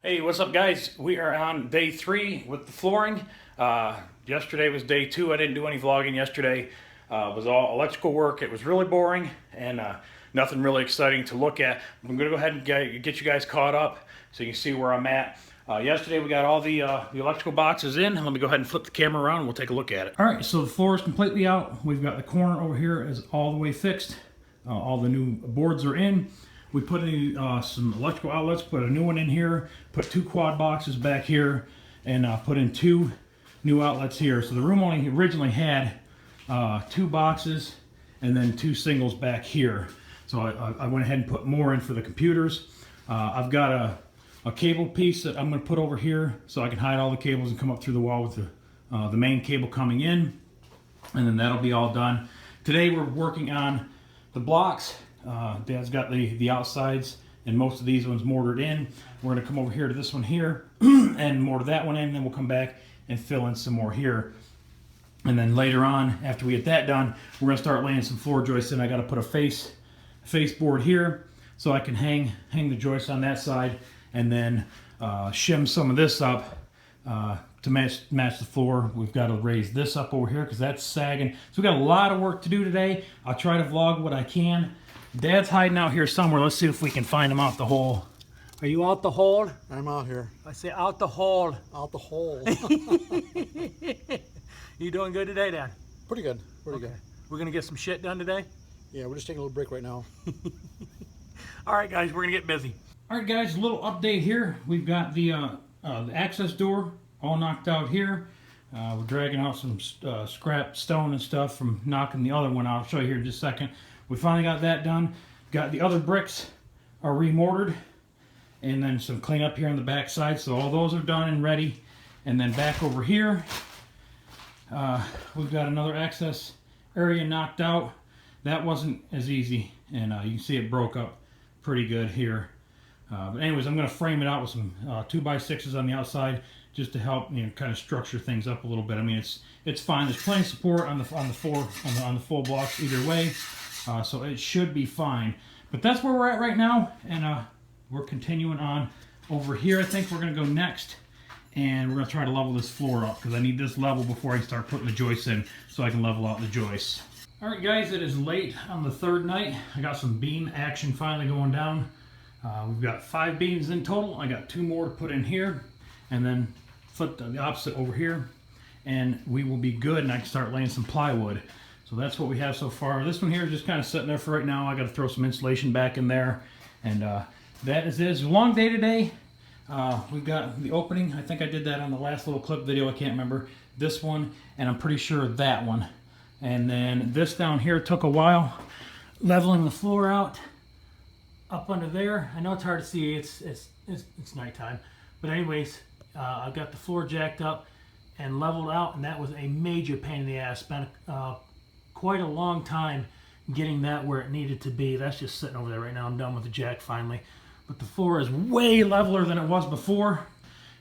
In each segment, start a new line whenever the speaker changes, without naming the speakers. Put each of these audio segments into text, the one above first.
Hey, what's up guys? We are on day 3 with the flooring. Yesterday was day 2. I didn't do any vlogging yesterday. It was all electrical work. It was really boring and nothing really exciting to look at. I'm going to go ahead and get you guys caught up so you can see where I'm at. Yesterday we got all the electrical boxes in. Let me go ahead and flip the camera around and we'll take a look at it. Alright, so the floor is completely out. We've got the corner over here is all the way fixed. All the new boards are in. We put in some electrical outlets, put a new one in here, put 2 quad boxes back here, and put in 2 new outlets here. So the room only originally had 2 boxes and then 2 singles back here. So I went ahead and put more in for the computers. I've got a cable piece that I'm going to put over here so I can hide all the cables and come up through the wall with the main cable coming in. And then that'll be all done. Today we're working on the blocks. Dad's got the outsides and most of these ones mortared in. We're going to come over here to this one here and mortar that one in, then we'll come back and fill in some more here. And then later on, after we get that done, we're going to start laying some floor joists in. I got to put a face board here so I can hang the joists on that side and then shim some of this up to match the floor. We've got to raise this up over here because that's sagging. So we've got a lot of work to do today. I'll try to vlog what I can. Dad's hiding out here somewhere. Let's see if we can find him out the hole. Are you out the hole?
I'm out here.
I say out the hole.
Out the hole.
You doing good today, Dad?
Pretty good. Pretty good.
We're gonna get some shit done today?
Yeah, we're just taking a little break right now.
All right, guys, we're gonna get busy. All right, guys, a little update here. We've got the access door all knocked out here. We're dragging out some scrap stone and stuff from knocking the other one out. I'll show you here in just a second. We finally got that done. Got the other bricks are remortared, and then some cleanup here on the back side. So all those are done and ready. And then back over here, we've got another access area knocked out. That wasn't as easy, and you can see it broke up pretty good here. But anyways, I'm going to frame it out with some 2x6s on the outside just to help, you know, kind of structure things up a little bit. I mean, it's fine. There's plenty of support on the full blocks either way. So it should be fine. But that's where we're at right now, and we're continuing on over here. I think we're going to go next, and we're going to try to level this floor up because I need this level before I start putting the joists in so I can level out the joists. Alright guys, it is late on the 3rd night. I got some beam action finally going down. We've got 5 beams in total. I got 2 more to put in here, and then flip the opposite over here, and we will be good, and I can start laying some plywood. So that's what we have so far. This one here is just kind of sitting there for right now. I got to throw some insulation back in there. And that is it. It's a long day today. We've got the opening. I think I did that on the last little clip video. I can't remember. This one, and I'm pretty sure that one. And then this down here took a while. Leveling the floor out up under there. I know it's hard to see. It's nighttime. But anyways, I've got the floor jacked up and leveled out, and that was a major pain in the ass. Spent quite a long time getting that where it needed to be. That's just sitting over there right now. I'm done with the jack finally. But the floor is way leveler than it was before.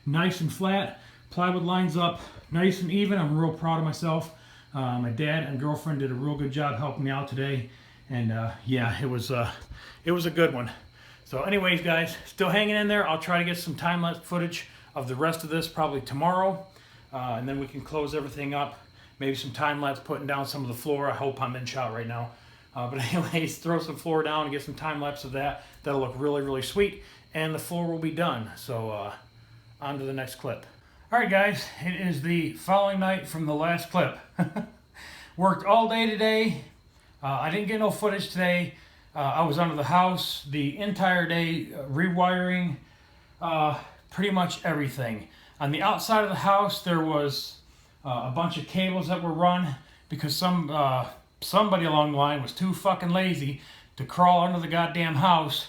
Nice and flat. Plywood lines up nice and even. I'm real proud of myself. My dad and girlfriend did a real good job helping me out today. And yeah, it was a good one. So anyways, guys, still hanging in there. I'll try to get some time-lapse footage of the rest of this probably tomorrow. And then we can close everything up. Maybe some time-lapse putting down some of the floor. I hope I'm in shot right now. But anyways, throw some floor down and get some time-lapse of that. That'll look really, really sweet. And the floor will be done. So on to the next clip. Alright guys, it is the following night from the last clip. Worked all day today. I didn't get no footage today. I was under the house the entire day rewiring pretty much everything. On the outside of the house there was a bunch of cables that were run because somebody along the line was too fucking lazy to crawl under the goddamn house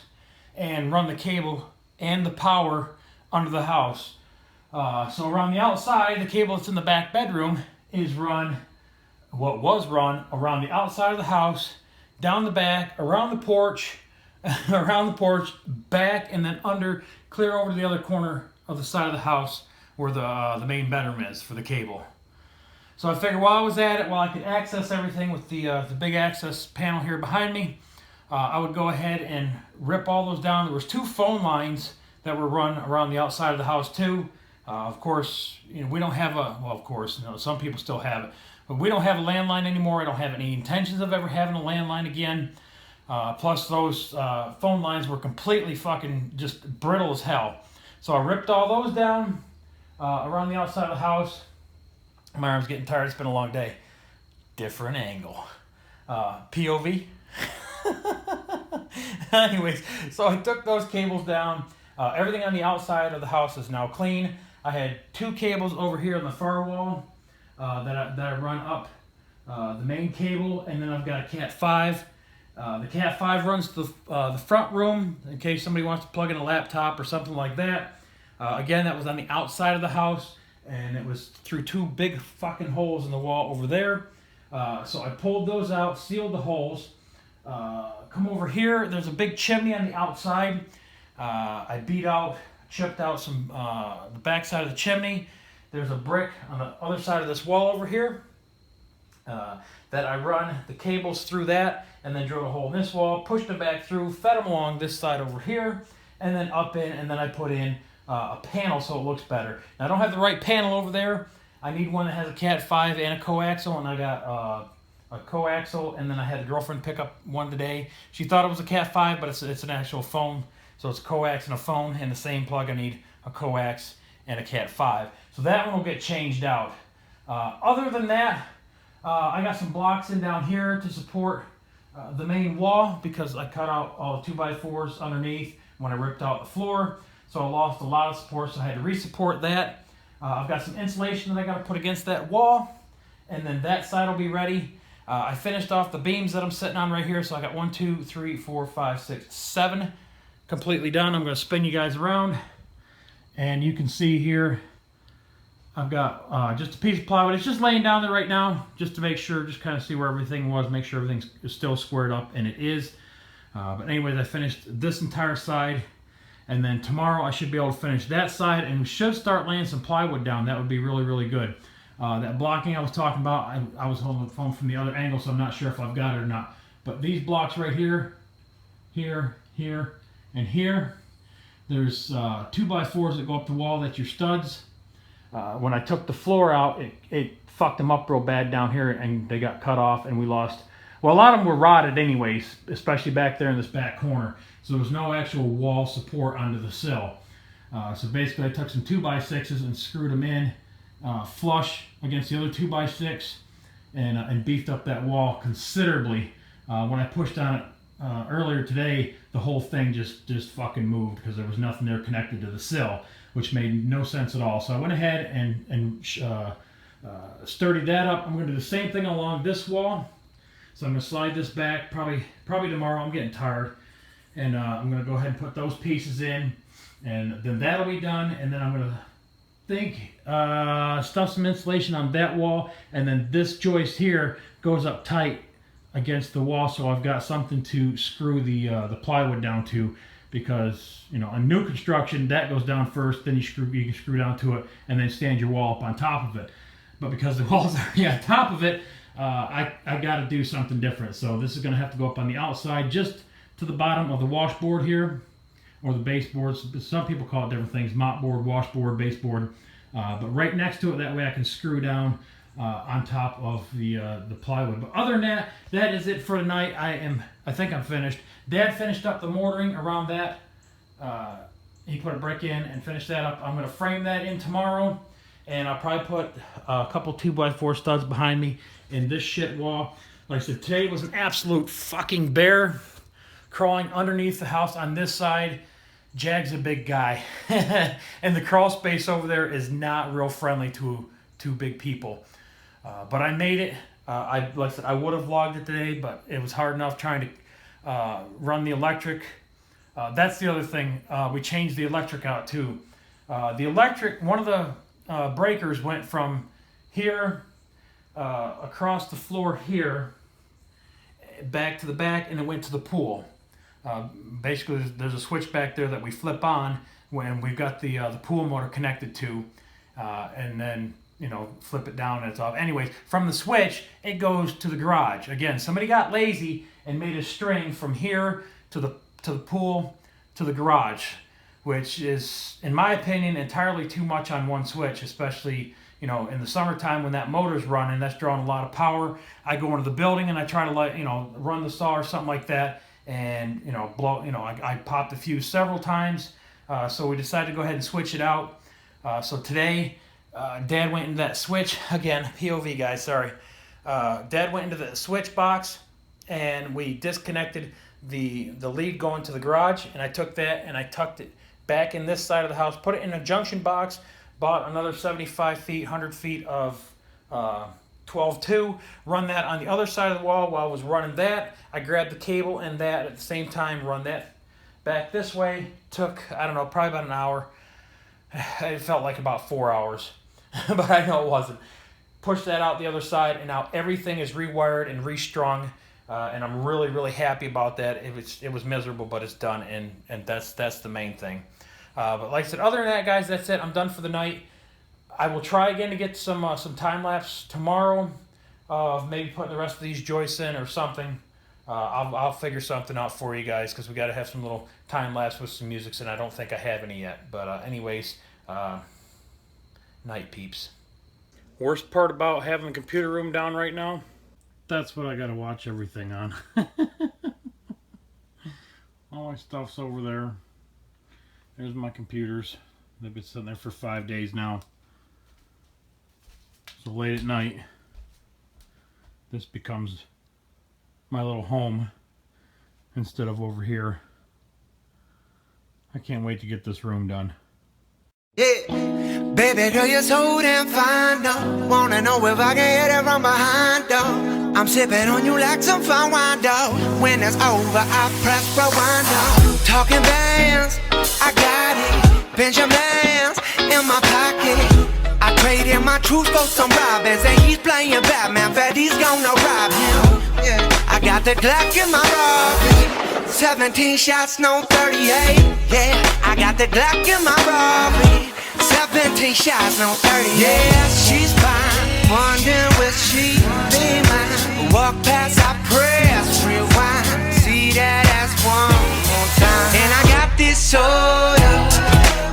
and run the cable and the power under the house. So around the outside, the cable that's in the back bedroom is run, what was run around the outside of the house, down the back, around the porch, back, and then under, clear over to the other corner of the side of the house where the main bedroom is for the cable. So I figured while I was at it, while I could access everything with the big access panel here behind me, I would go ahead and rip all those down. There was 2 phone lines that were run around the outside of the house too. Of course, you know, we don't have a, well, of course, you know, some people still have it, but we don't have a landline anymore. I don't have any intentions of ever having a landline again. Plus those phone lines were completely fucking just brittle as hell. So I ripped all those down around the outside of the house. My arm's getting tired. It's been a long day. Different angle. POV. Anyways, so I took those cables down. Everything on the outside of the house is now clean. I had 2 cables over here on the far wall that I run up the main cable, and then I've got a Cat 5. The Cat 5 runs to the front room in case somebody wants to plug in a laptop or something like that. Again, that was on the outside of the house, and it was through 2 big fucking holes in the wall over there. So I pulled those out, sealed the holes. Come over here, there's a big chimney on the outside. I chipped out some the back side of the chimney. There's a brick on the other side of this wall over here that I run the cables through that, and then drilled a hole in this wall, pushed them back through, fed them along this side over here, and then up in, and then I put in a panel so it looks better. Now I don't have the right panel over there. I need one that has a Cat 5 and a coaxial, and I got a coaxial, and then I had a girlfriend pick up one today. She thought it was a Cat 5, but it's an actual phone. So it's a coax and a phone, and the same plug. I need a coax and a Cat 5. So that one will get changed out. Other than that, I got some blocks in down here to support the main wall because I cut out all the 2x4s underneath when I ripped out the floor. So I lost a lot of support, so I had to re-support that. I've got some insulation that I got to put against that wall, and then that side will be ready. I finished off the beams that I'm sitting on right here, so I got 1, 2, 3, 4, 5, 6, 7 completely done. I'm going to spin you guys around, and you can see here I've got just a piece of plywood. It's just laying down there right now just to make sure, just kind of see where everything was, make sure everything's still squared up, and it is. But anyways, I finished this entire side, and then tomorrow I should be able to finish that side, and we should start laying some plywood down. That would be really, really good. That blocking I was talking about, I was holding the phone from the other angle, so I'm not sure if I've got it or not. But these blocks right here, here, here, and here, there's 2x4s that go up the wall. That's your studs. When I took the floor out, it fucked them up real bad down here, and they got cut off, and we lost. Well, a lot of them were rotted anyways, especially back there in this back corner. So there was no actual wall support onto the sill. So basically, I took some 2x6s and screwed them in flush against the other 2x6, and beefed up that wall considerably. When I pushed on it earlier today, the whole thing just fucking moved because there was nothing there connected to the sill, which made no sense at all. So I went ahead and sturdied that up. I'm going to do the same thing along this wall. So I'm going to slide this back probably tomorrow. I'm getting tired. And I'm going to go ahead and put those pieces in, and then that'll be done. And then I'm going to stuff some insulation on that wall, and then this joist here goes up tight against the wall, so I've got something to screw the plywood down to, because you know, on new construction that goes down first, then you can screw down to it, and then stand your wall up on top of it. But because the wall's already on top of it, I got to do something different. So this is going to have to go up on the outside, just to the bottom of the washboard here, or the baseboards. Some people call it different things: mopboard, washboard, baseboard. But right next to it, that way I can screw down on top of the plywood. But other than that, that is it for tonight. I think I'm finished. Dad finished up the mortaring around that. He put a brick in and finished that up. I'm going to frame that in tomorrow, and I'll probably put a couple 2x4 studs behind me in this shit wall. Like I said, today was an absolute fucking bear crawling underneath the house on this side. Jag's a big guy, and the crawl space over there is not real friendly to big people. But I made it. Like I said, I would have vlogged it today, but it was hard enough trying to run the electric. That's the other thing. We changed the electric out too. The electric, one of the breakers went from here across the floor here, back to the back, and it went to the pool. Basically, there's a switch back there that we flip on when we've got the pool motor connected to, and then, you know, flip it down and it's off. Anyways, from the switch, it goes to the garage. Again, somebody got lazy and made a string from here to the pool to the garage. which is, in my opinion, entirely too much on one switch, especially, you know, in the summertime when that motor's running, that's drawing a lot of power. I go into the building and I try to run the saw or something like that, and, you know, I popped the fuse several times, so we decided to go ahead and switch it out. So today, Dad went into that switch, again, POV guys, sorry. Dad went into the switch box and we disconnected the lead going to the garage, and I took that and I tucked it back in this side of the house, put it in a junction box, bought another 75 feet, 100 feet of 12-2, run that on the other side of the wall. While I was running that, I grabbed the cable and that at the same time, run that back this way. Took, I don't know, probably about an hour. It felt like about 4 hours, but I know it wasn't. Push that out the other side, and now everything is rewired and restrung, and I'm really, really happy about that. It was miserable, but it's done, and that's the main thing. But like I said, other than that, guys, that's it. I'm done for the night. I will try again to get some time lapse tomorrow of maybe putting the rest of these joists in or something. I'll figure something out for you guys, because we got to have some little time lapse with some music, and I don't think I have any yet. But anyways, night peeps. Worst part about having the computer room down right now, that's what I got to watch everything on. All my stuff's over there. There's my computers. They've been sitting there for 5 days now. So late at night, this becomes my little home instead of over here. I can't wait to get this room done.
Yeah, baby girl, you're so damn fine, though. Wanna know if I can hit it from behind, though. I'm sipping on you like some fine wine, though. When it's over, I press rewind, though. Talking bands, I got it. Benjamins in my pocket. I traded my truth for some robins, and he's playing Batman. Freddy's gonna rob him. Yeah, I got the Glock in my robbery. 17 shots, no 38. Yeah, I got the Glock in my robbery. 17 shots, no 38. Yeah, she's fine. Wondering will she be mine? Walk past, I press rewind. See that ass one more time. And I got this soda.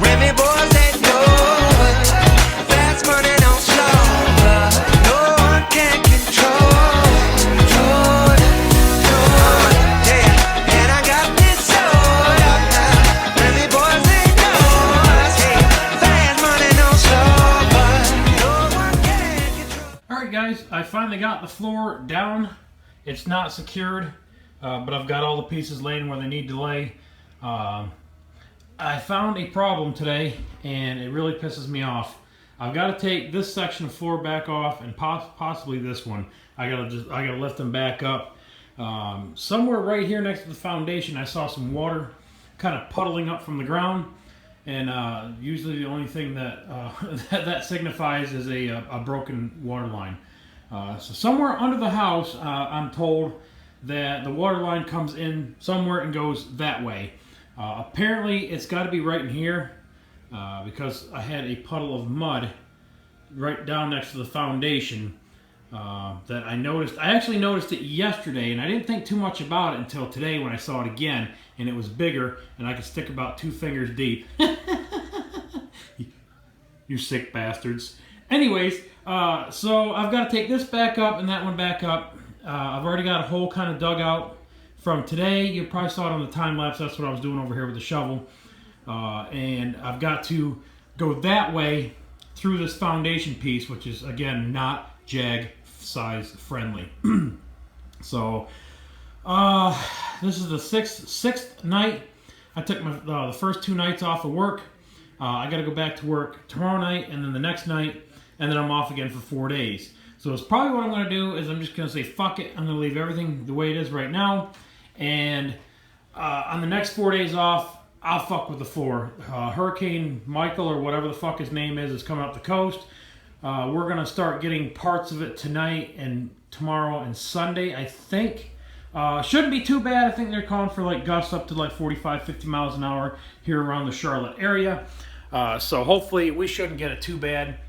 Remy boys, they know it. Fast money, don't slow up. No one can control it. Yeah, and I got this soda. Remy boys, they know it. Fast money, don't slow up. No one can control.
Alright guys, I finally got the floor down. It's not secured, but I've got all the pieces laying where they need to lay. I found a problem today, and it really pisses me off. I've got to take this section of floor back off, and possibly this one. I gotta lift them back up. Somewhere right here next to the foundation, I saw some water kind of puddling up from the ground, and usually the only thing that that signifies is a broken water line. So somewhere under the house, I'm told that the water line comes in somewhere and goes that way. Apparently it's got to be right in here, because I had a puddle of mud right down next to the foundation that I noticed. I actually noticed it yesterday, and I didn't think too much about it until today when I saw it again, and it was bigger, and I could stick about 2 fingers deep. You sick bastards. Anyways, so I've got to take this back up and that one back up. I've already got a hole kind of dug out from today. You probably saw it on the time lapse. That's what I was doing over here with the shovel. And I've got to go that way through this foundation piece, which is, again, not jag size friendly. So this is the sixth night. I took the first 2 nights off of work. I got to go back to work tomorrow night and then the next night, and then I'm off again for 4 days. So it's probably what I'm going to do is I'm just going to say fuck it. I'm going to leave everything the way it is right now, and on the next 4 days off, I'll fuck with the floor. Hurricane Michael, or whatever the fuck his name is coming up the coast. We're going to start getting parts of it tonight and tomorrow and Sunday, I think. Shouldn't be too bad. I think they're calling for like gusts up to like 45, 50 miles an hour here around the Charlotte area. So hopefully we shouldn't get it too bad.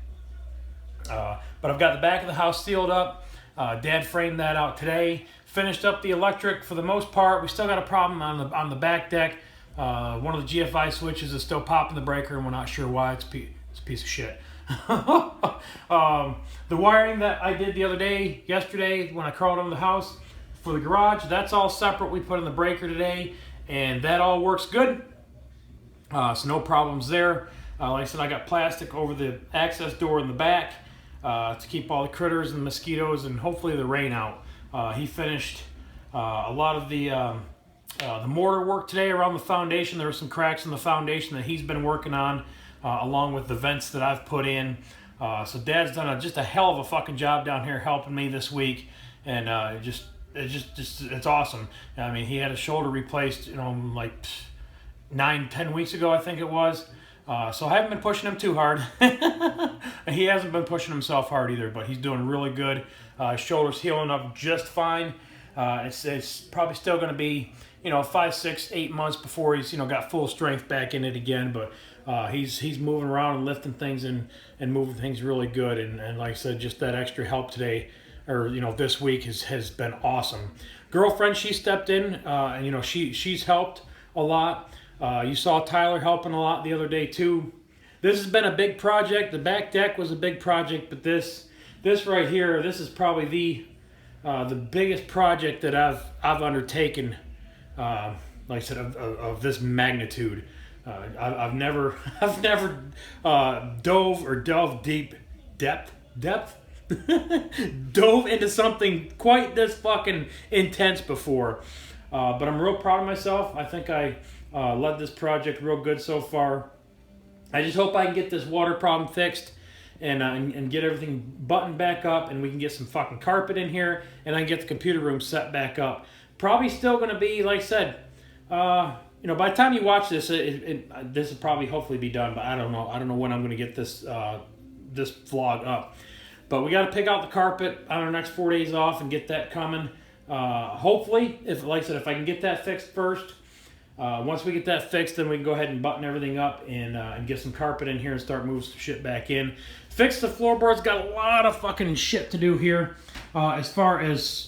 But I've got the back of the house sealed up. Dad framed that out today. Finished up the electric for the most part. We still got a problem on the back deck. One of the GFI switches is still popping the breaker, and we're not sure why. It's a piece of shit. The wiring that I did the other day, yesterday, when I crawled into the house for the garage, that's all separate. We put in the breaker today, and that all works good. So no problems there. Like I said, I got plastic over the access door in the back to keep all the critters and mosquitoes and hopefully the rain out. He finished a lot of the mortar work today around the foundation. There were some cracks in the foundation that he's been working on, along with the vents that I've put in. So Dad's done just a hell of a fucking job down here helping me this week, and it's awesome. I mean, he had his shoulder replaced, like 9-10 weeks ago, I think it was. So I haven't been pushing him too hard. He hasn't been pushing himself hard either, but he's doing really good. His shoulder's healing up just fine. It's probably still going to be 5, 6, 8 months before he's got full strength back in it again, but he's moving around and lifting things and moving things really good, and like I said, just that extra help today, or this week has been awesome. Girlfriend, she stepped in, and she's helped a lot. You saw Tyler helping a lot the other day too. This has been a big project. The back deck was a big project, but this right here, this is probably the biggest project that I've undertaken. Like I said, of this magnitude. I've never delved deep depth dove into something quite this fucking intense before. But I'm real proud of myself. I think I led this project real good so far. I just hope I can get this water problem fixed and get everything buttoned back up, and we can get some fucking carpet in here, and I can get the computer room set back up. Probably still going to be, like I said, by the time you watch this, this will probably hopefully be done, but I don't know. I don't know when I'm going to get this this vlog up. But we got to pick out the carpet on our next 4 days off and get that coming. Hopefully, like I said, if I can get that fixed first, once we get that fixed, then we can go ahead and button everything up and get some carpet in here and start moving some shit back in. Fix the floorboards. Got a lot of fucking shit to do here, as far as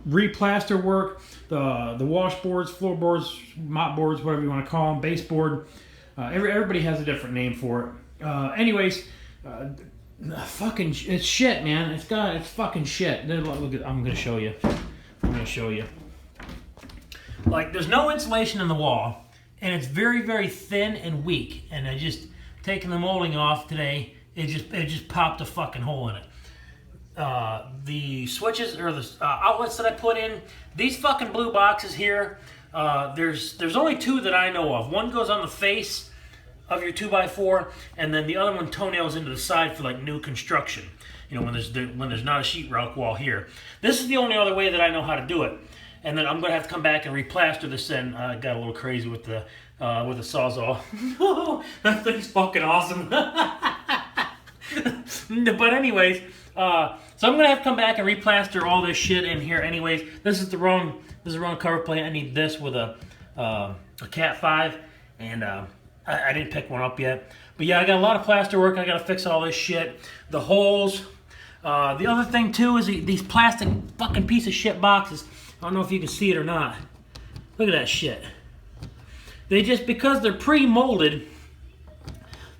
replaster work, the washboards, floorboards, mop boards, whatever you want to call them, baseboard. Everybody has a different name for it. Anyways, fucking it's shit, man. It's fucking shit. Look at, I'm gonna show you. Like, there's no insulation in the wall, and it's very, very thin and weak. And I just taking the molding off today. It just popped a fucking hole in it. The switches or the outlets that I put in, these fucking blue boxes here, there's only two that I know of. One goes on the face of your 2x4, and then the other one toenails into the side for like new construction. When there's not a sheetrock wall here. This is the only other way that I know how to do it. And then I'm gonna have to come back and replaster this in. I got a little crazy with the Sawzall. That thing's fucking awesome. But anyways, so I'm gonna have to come back and replaster all this shit in here. Anyways, this is the wrong cover plate. I need this with a Cat 5, and I didn't pick one up yet. But yeah, I got a lot of plaster work. I gotta fix all this shit. The holes. The other thing too is these plastic fucking piece of shit boxes. I don't know if you can see it or not. Look at that shit. They just, because they're pre-molded,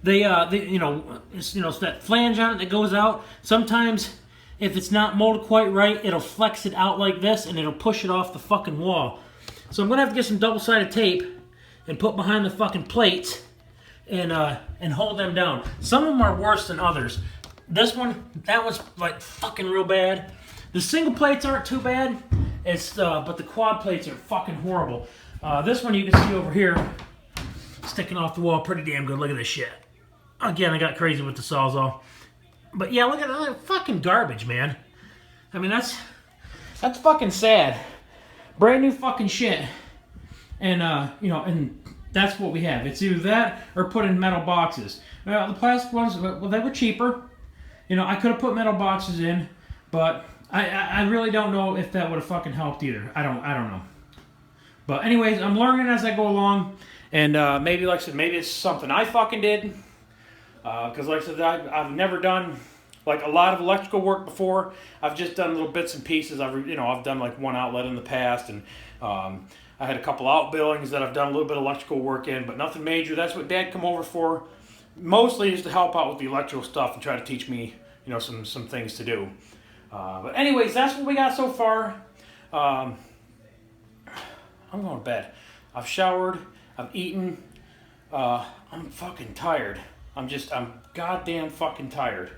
it's that flange on it that goes out. Sometimes, if it's not molded quite right, it'll flex it out like this, and it'll push it off the fucking wall. So I'm gonna have to get some double-sided tape and put behind the fucking plates and hold them down. Some of them are worse than others. That one's like fucking real bad. The single plates aren't too bad. But the quad plates are fucking horrible. This one you can see over here, sticking off the wall pretty damn good. Look at this shit. Again, I got crazy with the Sawzall. But yeah, look at that fucking garbage, man. I mean, that's fucking sad. Brand new fucking shit. And, and that's what we have. It's either that or put in metal boxes. Well, the plastic ones, well, they were cheaper. I could have put metal boxes in, but I really don't know if that would have fucking helped either. I don't know. But anyways, I'm learning as I go along, and maybe, like I said, maybe it's something I fucking did. Because like I said, I've never done like a lot of electrical work before. I've just done little bits and pieces. I've done like one outlet in the past, and I had a couple outbuildings that I've done a little bit of electrical work in, but nothing major. That's what Dad come over for. Mostly just to help out with the electrical stuff and try to teach me, you know, some things to do. But anyways, that's what we got so far. I'm going to bed. I've showered. I've eaten. I'm fucking tired. I'm goddamn fucking tired.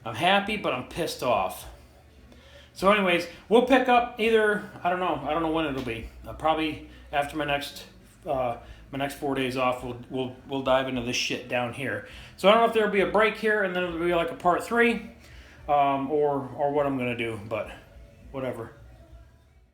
I'm happy, but I'm pissed off. So anyways, we'll pick up either, I don't know when it'll be. Probably after my next 4 days off, we'll dive into this shit down here. So I don't know if there'll be a break here and then it'll be like a part 3, or what I'm gonna do, but whatever.